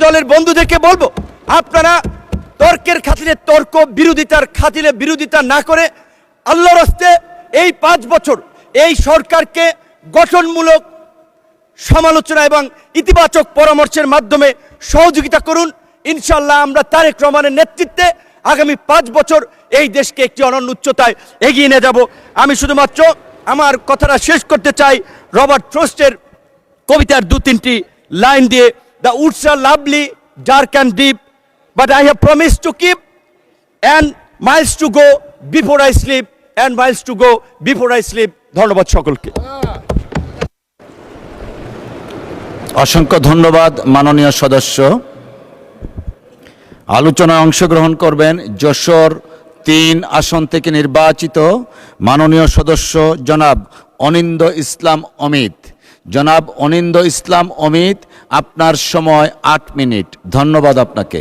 দলের বন্ধুদেরকে বলবো, আপনারা তর্কের খাতিরে তর্ক, বিরোধিতার খাতিরে বিরোধিতা না করে আল্লাহর রাস্তে এই 5 বছর এই সরকারকে গঠনমূলক সমালোচনা এবং ইতিবাচক পরামর্শের মাধ্যমে সহযোগিতা করুন। ইনশাআল্লাহ আমরা তারেক রহমানের নেতৃত্বে আগামী 5 বছর এই দেশকে একটি অনন্য উচ্চতায় এগিয়ে নিয়ে যাব। আমি শুধুমাত্র আমার কথাটা শেষ করতে চাই রবার্ট ফ্রস্টের কবিতার 2-3টি লাইন দিয়ে, the woods are lovely, dark and deep, but I have promise to keep, and miles to go before I sleep, and miles to go before I sleep. ধন্যবাদ সকলকে। অসংখ্য ধন্যবাদ মাননীয় সদস্য। আলোচনায় অংশগ্রহণ করবেন যশোর 3 আসন থেকে নির্বাচিত মাননীয় সদস্য জনাব অনিন্দ্য ইসলাম অমিত। জনাব অনিন্দ্য ইসলাম অমিত, আপনার সময় 8 মিনিট। ধন্যবাদ আপনাকে।